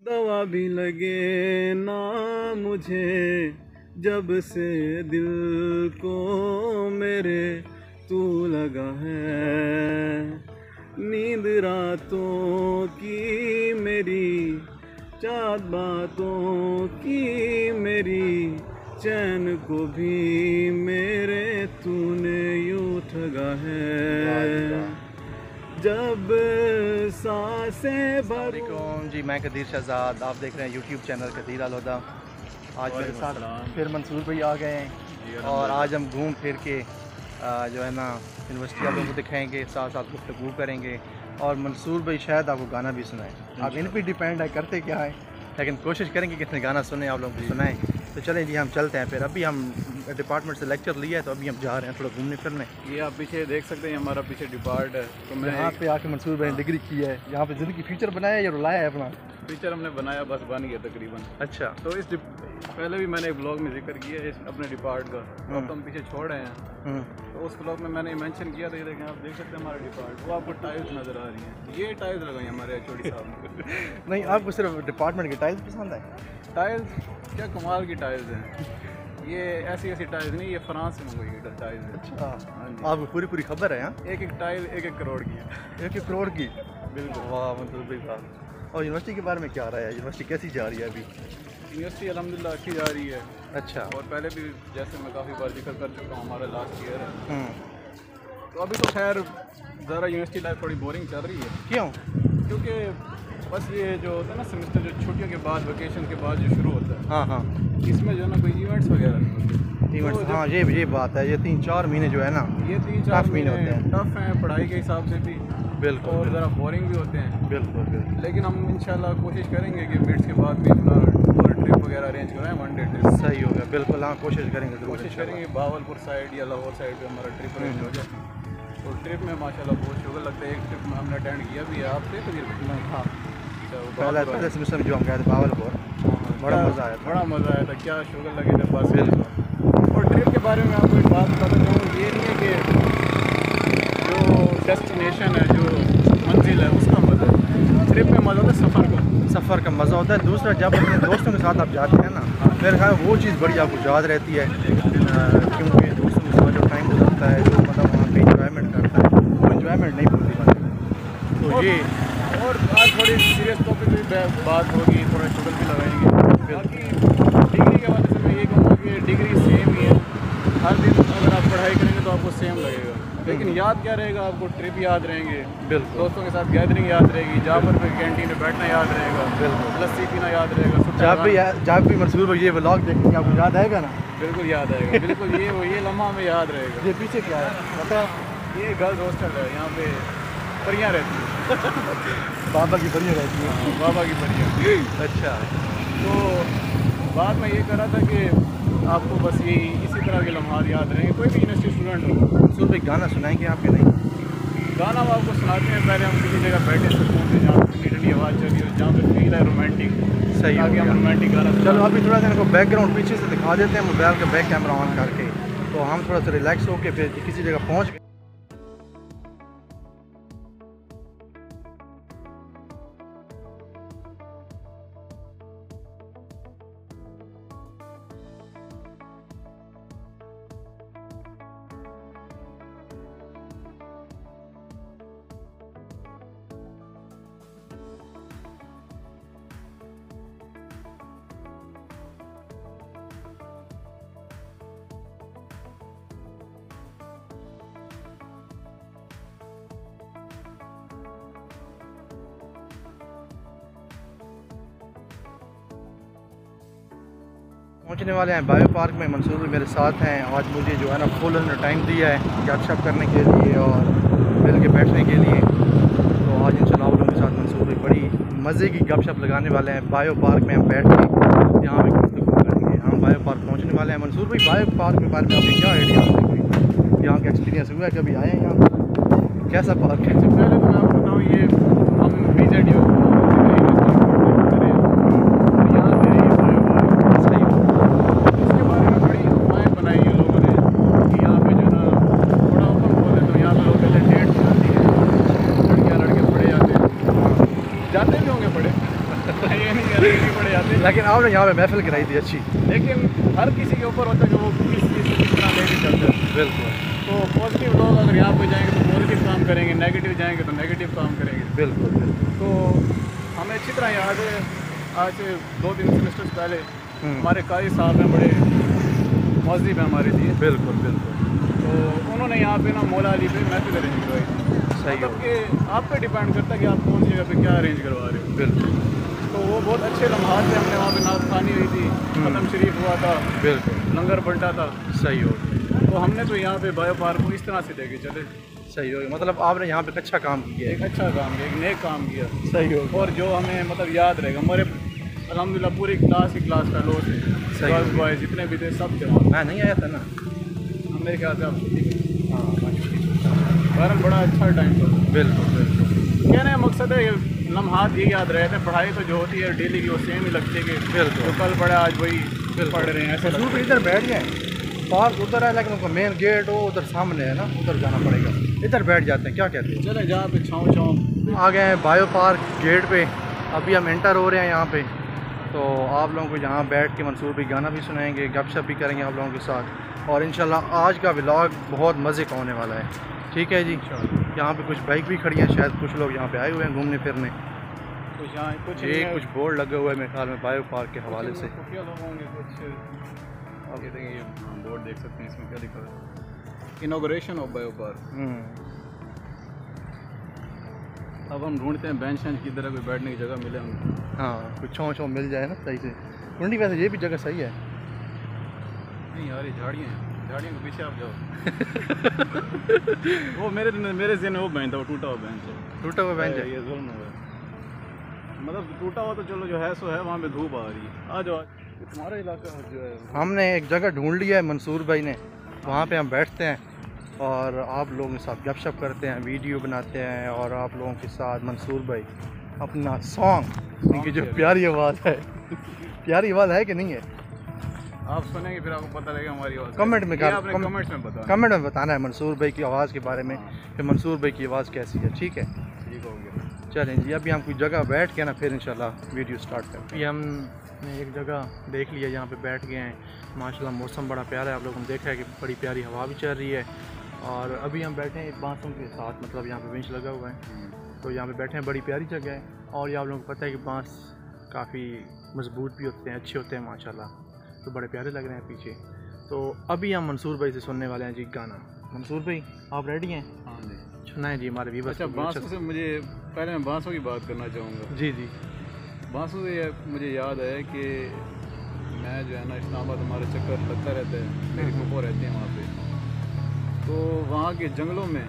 दवा भी लगे ना मुझे, जब से दिल को मेरे तू लगा है। नींद रातों की मेरी, चाँद बातों की मेरी, चैन को भी मेरे तूने यूं ठगा है। जब सांसें भरूं। जी मैं कदीर शहजाद, आप देख रहे हैं यूट्यूब चैनल कदीर अल हुदा। आज मेरे साथ फिर मंसूर भाई आ गए हैं और आज हम घूम फिर के जो है ना यूनिवर्सिटी वालों को दिखाएंगे, साथ साथ गुफ्तगू करेंगे और मंसूर भाई शायद आपको गाना भी सुनाएं। आप इन पर डिपेंड है करते क्या है, लेकिन कोशिश करेंगे कि इतने गाना सुने आप लोगों को सुनाएं। तो चलें जी हम चलते हैं। फिर अभी हम डिपार्टमेंट से लेक्चर लिया है तो अभी हम जा रहे हैं थोड़ा घूमने फिरने। ये आप पीछे देख सकते हैं, हमारा पीछे डिपार्ट है। तो मैं यहाँ पे आके मंसूर भाई ने डिग्री की है, यहाँ पे ज़िंदगी फ्यूचर बनाया है या रुलाया है अपना? फीचर हमने बनाया, बस बन गया तकरीबन। अच्छा, तो इस पहले भी मैंने एक ब्लॉग में जिक्र किया है अपने डिपार्ट का, तो हम पीछे छोड़ रहे हैं। तो उस ब्लॉग में मैंने मेंशन किया था, ये देखें आप देख सकते हैं हमारा डिपार्ट, वो आपको टाइल्स नज़र आ रही हैं। ये टाइल्स लगाई हमारे एचओडी साहब ने। नहीं आपको सिर्फ डिपार्टमेंट की टाइल्स पसंद है? टाइल्स क्या कमाल की टाइल्स हैं, ये ऐसी ऐसी टाइल्स नहीं, ये फ्रांस से मंगवाई गई टाइल्स है। अच्छा, आपको पूरी खबर है? यहाँ एक टाइल 1 करोड़ की है। 1 करोड़ की? बिल्कुल। वाह मंसूर भाई साहब। और यूनिवर्सिटी के बारे में क्या रहा है, यूनिवर्सिटी कैसी जा रही है अभी? यूनिवर्सिटी अल्हम्दुलिल्लाह अच्छी जा रही है। अच्छा, और पहले भी जैसे मैं काफ़ी बार जिक्र कर चुका हूँ, हमारा लास्ट ईयर है। तो अभी तो खैर ज़रा यूनिवर्सिटी लाइफ थोड़ी बोरिंग चल रही है। क्यों? क्योंकि बस ये जो होता है ना सेमेस्टर, जो छुट्टियों के बाद वेकेशन के बाद जो शुरू होता है, हाँ, इसमें जो है ना कोई इवेंट्स वगैरह नहीं होते। इवेंट्स, हाँ ये बात है, ये 3-4 महीने जो है ना, ये 3-4 महीने होते हैं, टफ हैं पढ़ाई के हिसाब से भी। बिल्कुल। और ज़रा बोरिंग भी होते हैं। बिल्कुल। लेकिन हम इंशाल्लाह कोशिश करेंगे कि मिड्स के बाद भी अपना टूर ट्रिप वगैरह अरेंज कराएं, 1 डे ट्रिप। सही होगा, बिल्कुल। हाँ कोशिश करेंगे, कोशिश करेंगे भावलपुर साइड या लाहौर साइड पे हमारा ट्रिप अरेंज हो जाए। तो ट्रिप में माशाल्लाह बहुत शुगर लगता है। एक ट्रिप में हमने अटेंड किया भी है आपसे तकरीबन। हाँ, पहले सेमेस्टर में जो हम गए थे भावलपुर, बड़ा मज़ा आया था। क्या शुगर लगे थे बस। और ट्रिप के बारे में आपको एक बात बताता हूँ, ये नहीं है कि जो डेस्टिनेशन है, जो मंजिल है, उसका मज़ा है। ट्रिप में मज़ा होता है सफ़र का मज़ा होता है। दूसरा जब अपने दोस्तों के साथ आप जाते हैं ना, मेरे ख्याल वो चीज़ बड़ी आपको याद रहती है, क्योंकि दोस्तों के साथ जो टाइम गुजरता है, जो मतलब वहाँ पे इंजॉयमेंट करता है, वो इंजॉयमेंट नहीं भूलती बात। तो ये और आज थोड़ी सीरियस टॉपिक भी बात होगी, थोड़ा शुगर भी लगाएंगे। बाकी डिग्री के हवाले से मैं ये कहूँगा कि डिग्री सेम ही है। हर दिन अगर आप पढ़ाई करेंगे तो आपको सेम लगेगा, लेकिन याद क्या रहेगा आपको? ट्रिप याद रहेंगे, बिल्कुल। दोस्तों के साथ गैदरिंग याद रहेगी, जहाँ पर भी कैंटीन में बैठना याद रहेगा, बिल्कुल। लस्सी पीना याद रहेगा। जब भी मंसूर भाई ये व्लॉग देखेंगे आपको याद आएगा ना? बिल्कुल याद आएगा। बिल्कुल ये लम्हा हमें याद रहेगा। ये पीछे क्या है पता? ये गर्ल्स हॉस्टल है, यहाँ पे परियाँ रहती हैं। बाबा की परियाँ रहती हैं। बाबा की परियाँ। अच्छा, तो बात मैं ये कर रहा था कि आपको बस यही इसी तरह के लम्हात याद रहेंगे। कोई भी यूनिवर्सिटी स्टूडेंट हो। मंसूर भाई गाना सुनाएंगे आपके? नहीं, गाना हम आपको सुनाते हैं। पहले हम किसी जगह बैठे सुकून से, जहाँ पे ठंडी ठंडी आवाज़ चल रही हो, जहाँ पे फील है रोमांटिक। सही हो गया। हम रोमांटिक गाना चलो अभी थोड़ा सा इनको बैकग्राउंड पीछे से दिखा देते हैं, मोबाइल का बैक कैमरा ऑन करके, तो हम थोड़ा सा रिलैक्स होकर फिर किसी जगह पहुँच गए। पहुंचने वाले हैं बायो पार्क में। मंसूर भी मेरे साथ हैं। आज मुझे जो है ना फुल टाइम दिया है गपशप करने के लिए और मिल के बैठने के लिए। तो आज इंशाल्लाह आप लोगों के साथ मंसूर भी बड़ी मज़े की गपशप लगाने वाले हैं। बायो पार्क में हम बैठ के यहाँ पे गुफ्तगू करेंगे। हम बायो पार्क पहुँचने वाले हैं। मंसूर भाई बायो पार्क के बारे में आपके क्या आइडिया है? यहाँ का एक्सपीरियंस हुआ है, कभी आए हैं यहाँ? कैसा पार्क है? पहले तो मैं आपको बताऊँ, ये हम BZU जाते भी होंगे बड़े। ये नहीं नहीं अरेंज पड़े जाते हैं। लेकिन आपने यहाँ पे महफिल कराई थी अच्छी। लेकिन हर किसी के ऊपर होता है कि वो किस चीज़ को किस तरह लेके चलता है। बिल्कुल। तो पॉजिटिव लोग अगर यहाँ पे जाएंगे तो पॉजिटिव काम करेंगे, नेगेटिव जाएंगे तो नेगेटिव काम करेंगे। बिल्कुल बिल्कुल। तो हमें अच्छी तरह याद है, आज से 2-3 सेमेस्टर्स पहले हमारे कारी साहब हैं, बड़े मौजूद हैं हमारे लिए। बिल्कुल बिल्कुल। तो उन्होंने यहाँ पे ना मौला अली पे महफिल अरेंज करवाई थी। सही हो मतलब कि आप पे डिपेंड करता है कि आप कौन सी जगह पे क्या अरेंज करवा रहे हो। बिल्कुल। तो वो बहुत अच्छे लम्हात थे। हमने वहाँ पे नात खानी हुई थी, खत्म शरीफ हुआ था, बिल्कुल लंगर बंटा था। सही हो गया। तो हमने तो यहाँ पे बायो पार्क को इस तरह से लेके चले। सही हो गया, मतलब आपने यहाँ पे अच्छा काम किया एक है। अच्छा काम किया, एक नेक काम किया। सही हो गया। और जो हमें मतलब याद रहेगा, हमारे अल्हम्दुलिल्लाह पूरी क्लास की क्लास का लोग थे, सही गर्ल्स हो बॉयज़ जितने भी थे सब थे वहाँ। मैं नहीं आया था ना। हम मेरे ख्याल से आप छुट्टी करें। हाँ बहरहाल बड़ा अच्छा टाइम था। बिल्कुल बिल्कुल। कहने का मकसद है ये लम्हात ये याद रहे थे। पढ़ाई तो जो होती है डेली की वो सेम ही लगती है कि बिल्कुल। जो कल पढ़ा आज वही पढ़ रहे हैं, ऐसे मसूर पे इधर बैठ गए, पार्क उधर है लेकिन उनका मेन गेट वो उधर सामने है ना, उधर जाना पड़ेगा। इधर बैठ जाते हैं, क्या कहते हैं। चले जहाँ पे छाँव छाँव। आ गए हैं बायो पार्क गेट पे, अभी हम एंटर हो रहे हैं यहाँ पे। तो आप लोगों को यहाँ बैठ के मंसूर भाई गाना भी सुनाएंगे, गपशप भी करेंगे आप लोगों के साथ। और इंशाल्लाह आज का व्लॉग बहुत मज़े का होने वाला है। ठीक है जी। यहाँ पे कुछ बाइक भी खड़ी हैं, शायद कुछ लोग यहाँ पे आए हुए हैं घूमने फिरने। कुछ यहाँ कुछ ये कुछ बोर्ड लगे हुए हैं मेरे ख्याल में बायो पार्क के हवाले से। खुफिया लोग होंगे कुछ। आप ये देखिए, ये बोर्ड देख सकते हैं, इसमें क्या लिखा है, इनॉग्रेशन ऑफ बायो पार्क। अब हम ढूंढते हैं बेंच शेंच की तरह कोई बैठने की जगह मिले हमको। हाँ, कुछ छाँव मिल जाए ना सही से। कुंडी वैसे ये भी जगह सही है। नहीं यार, ये झाड़ियाँ हैं, झाड़ियों के पीछे आप जाओ। वो मेरे ज़हन में वो बेंच था, वो टूटा हुआ बेंच है। टूटा हुआ बेंच है ये जुल्म हुआ है। मतलब टूटा हुआ तो चलो जो है सो है, वहाँ पे धूप आ रही है। आ जाओ, तुम्हारा इलाका जो है। हमने एक जगह ढूंढ लिया है मंसूर भाई ने, वहाँ पे हम बैठते हैं और आप लोगों के साथ गपशप करते हैं, वीडियो बनाते हैं। और आप लोगों के साथ मंसूर भाई अपना सॉन्ग, उनकी जो प्यारी आवाज़ है प्यारी आवाज़ है कि नहीं है, आप सुनेंगे फिर आपको पता लगेगा हमारी आवाज़। कमेंट में कमेंट में बताना है मंसूर भाई की आवाज़ के बारे में कि मंसूर भाई की आवाज़ कैसी है। ठीक है, ठीक हो गया। चलें जी, अभी हम कुछ जगह बैठ के ना फिर इंशाल्लाह वीडियो स्टार्ट करते हैं। हमने एक जगह देख लिया, यहाँ पे बैठ गए हैं। माशाल्लाह मौसम बड़ा प्यारा है, आप लोगों ने देखा है कि बड़ी प्यारी हवा भी चल रही है। और अभी हम बैठे हैं बांसों के साथ, मतलब यहाँ पे बेंच लगा हुआ है, तो यहाँ पे बैठे हैं। बड़ी प्यारी जगह है। और ये आप लोगों को पता है कि बांस काफ़ी मजबूत भी होते हैं, अच्छे होते हैं माशाल्लाह, तो बड़े प्यारे लग रहे हैं पीछे। तो अभी हम मंसूर भाई से सुनने वाले हैं जी गाना। मंसूर भाई आप रेडी हैं? हाँ जी, सुनाएं जी हमारे व्यूअर्स। अच्छा, बांसों से मुझे पहले मैं बांसों की बात करना चाहूँगा। जी जी। बांसों से मुझे याद है कि मैं जो है ना इस्लामाबाद, हमारा चक्कर लगता रहता है, मेरी फूफो रहती हैं वहाँ पे। तो वहाँ के जंगलों में,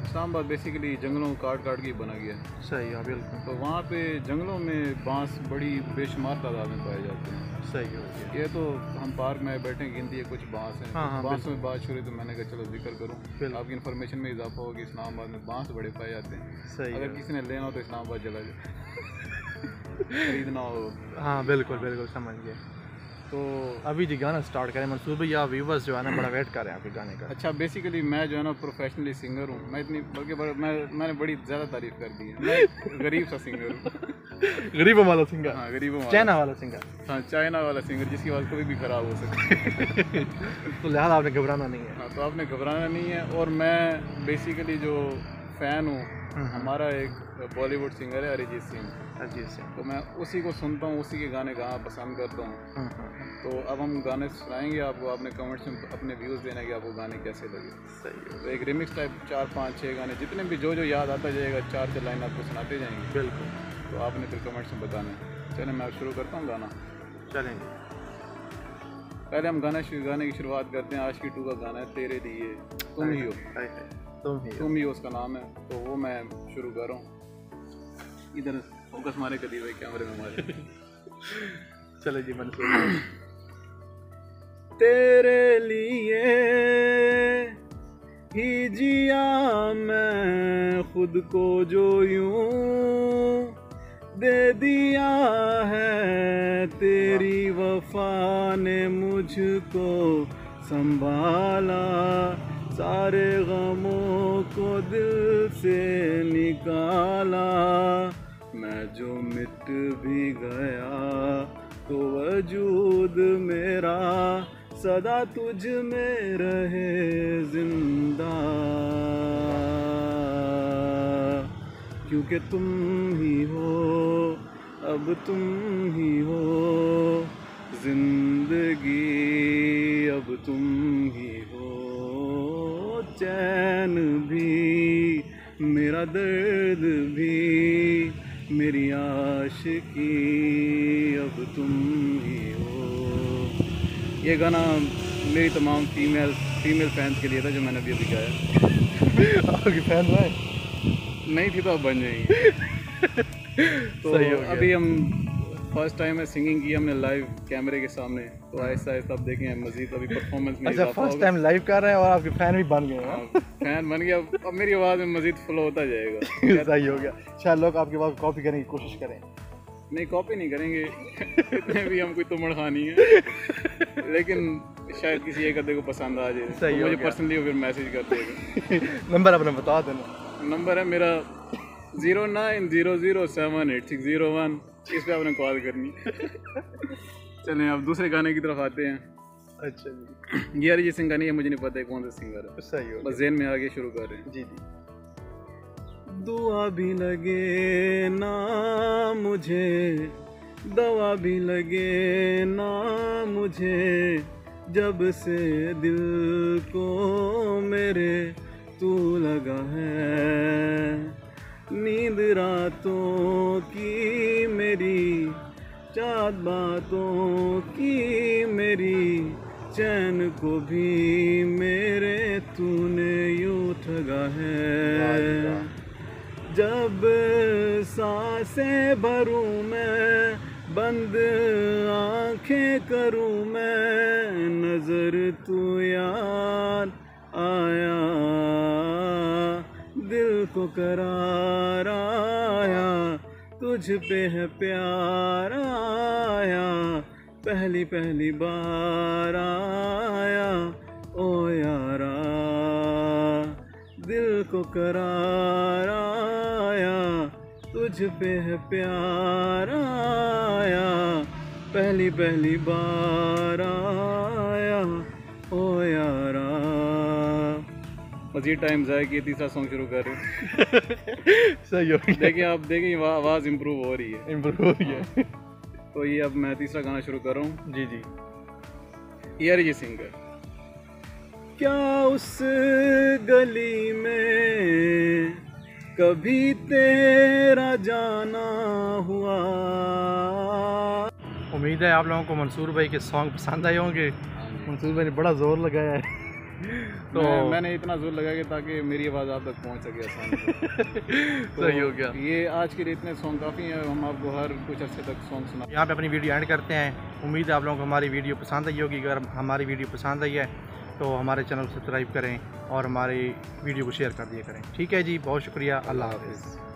इस्लामाबाद बेसिकली जंगलों को काट काट के बना गया है। सही है, बिल्कुल। तो वहाँ पे जंगलों में बांस बड़ी बेशुमार तादाद में पाए जाते हैं। सही हो गया। ये तो हम पार्क में बैठे गिनती है कुछ बांस हैं। हाँ, बांसों में बात शुरू, तो मैंने कहा चलो जिक्र करूँ, आपकी इन्फॉर्मेशन में इजाफा होगा। इस्लामाबाद में बांस बड़े पाए जाते हैं। सही। अगर किसी ने लेना हो तो इस्लामाबाद चला जाए, खरीदना हो। हाँ बिल्कुल बिल्कुल, समझ गए। तो अभी जी गाना स्टार्ट करें मंसूर भाई, आप व्यूवर्स जो है ना बड़ा वेट कर रहे हैं आपके गाने का। अच्छा, बेसिकली मैं जो है ना प्रोफेशनली सिंगर हूँ। मैं इतनी बल्कि मैंने बड़ी ज़्यादा तारीफ कर दी है। मैं गरीब सा सिंगर हूँ। गरीबों वाला सिंगर। हाँ, गरीबों वाला, चाइना वाला सिंगर। हाँ, चाइना वाला सिंगर, जिसकी आवाज़ कभी भी ख़राब हो सकती है। तो लिहाजा आपने घबराना नहीं है। हाँ, तो आपने घबराना नहीं है। और मैं बेसिकली जो फ़ैन हूँ, हमारा एक बॉलीवुड सिंगर है अरिजीत सिंह। तो मैं उसी को सुनता हूँ, उसी के गाने गाना पसंद करता हूँ। तो अब हम गाने सुनाएंगे आपको, आपने कमेंट्स में अपने व्यूज़ देना कि आपको गाने कैसे लगे। सही है। तो एक रिमिक्स टाइप 4, 5, 6 गाने, जितने भी जो याद आता जाएगा, 4 लाइन आपको सुनाते जाएंगे। बिल्कुल। तो आपने फिर कमेंट्स में बताना है। चलें, मैं शुरू करता हूँ गाना। चलेंगे। पहले हम गाने की शुरुआत करते हैं। आशिकी 2 का गाना है तेरे लिए तुम ही हो। तुम ही हो उसका नाम है। तो वो मैं शुरू कर रहा हूँ। इधर फोकस मारे कदीर भाई, कैमरे में मारे। चले जी मंसूर। तेरे लिए ही जिया मैं खुद को जो यूं दे दिया है, तेरी वफा ने मुझको संभाला, सारे गमों को दिल से निकाला। मैं जो मिट भी गया तो वजूद मेरा सदा तुझ में रहे जिंदा, क्योंकि तुम ही हो, अब तुम ही हो जिंदगी, अब तुम ही हो चैन भी, मेरा दर्द भी, मेरी आशिकी, अब तुम ही हो। ये गाना मेरी तमाम फीमेल फैंस के लिए था जो मैंने अभी गाया। आपकी फैन है? नहीं थी तो अब बन जाएंगी। तो सही हो गया। अभी हम फर्स्ट टाइम है सिंगिंग की हमने लाइव कैमरे के सामने, तो ऐसा ऐसा अब देखेंगे मजीद अभी परफॉर्मेंस में। अच्छा, फर्स्ट टाइम लाइव कर रहे हैं और आपके फैन भी बन गए हैं। फैन बन गया, अब मेरी आवाज़ में मजीद फ्लो होता जाएगा। सही हो गया। शायद लोग आपके पास कॉपी करने की कोशिश करें। नहीं, कॉपी नहीं करेंगे इतने भी हम कोई तुमड़ खानी है, लेकिन शायद किसी एक आधे को पसंद आ जाए। सही तो हो मुझे गया। पर्सनली फिर मैसेज कर देगा। नंबर अपना बता देना। नंबर है मेरा 0900786001, इस पे आपने कॉल करनी। चलें अब दूसरे गाने की तरफ आते हैं। अच्छा जी, ये अरिजीत सिंह का नहीं है, मुझे नहीं पता है कौन सा सिंगर है, सही हो बस ज़हन में आगे शुरू कर रहे हैं। जी जी। दुआ भी लगे ना मुझे, दवा भी लगे ना मुझे, जब से दिल को मेरे तू लगा है, नींद रातों की मेरी, चाँद बातों की मेरी, चैन को भी मेरे तूने यूं ठगा है। जब सांसें भरूं मैं, बंद आंखें करूं मैं, नजर तू याद आया, दिल को करार आया, तुझ पे है प्यार आया, पहली पहली बार आया ओ यारा, दिल को करार आया, तुझ पे है प्यार आया, पहली पहली बार आया ओ यारा। मज़ीद टाइम ज़ाया कि तीसरा सॉन्ग शुरू कर रहे हैं। सही हो गया। देखिए आप देखें आवाज़ इम्प्रूव हो रही है। इम्प्रूव हो गया। तो ये अब मैं तीसरा गाना शुरू कर रहा हूँ। जी जी। ये अरिजीत सिंह का। क्या उस गली में कभी तेरा जाना हुआ। उम्मीद है आप लोगों को मंसूर भाई के सॉन्ग पसंद आए होंगे। मंसूर भाई ने बड़ा जोर लगाया है। तो मैंने इतना जोर लगाया ताकि मेरी आवाज़ आप तक पहुंच सके आसानी से। तो सही हो गया। ये आज के लिए इतने सॉन्ग काफ़ी हैं, हम आपको हर कुछ अर्से तक सॉन्ग सुना। यहाँ पे अपनी वीडियो एंड करते हैं। उम्मीद है आप लोगों को हमारी वीडियो पसंद आई होगी। अगर हमारी वीडियो पसंद आई है तो हमारे चैनल को सब्सक्राइब करें और हमारी वीडियो को शेयर कर दिया करें। ठीक है जी, बहुत शुक्रिया। अल्लाह हाफ़िज़।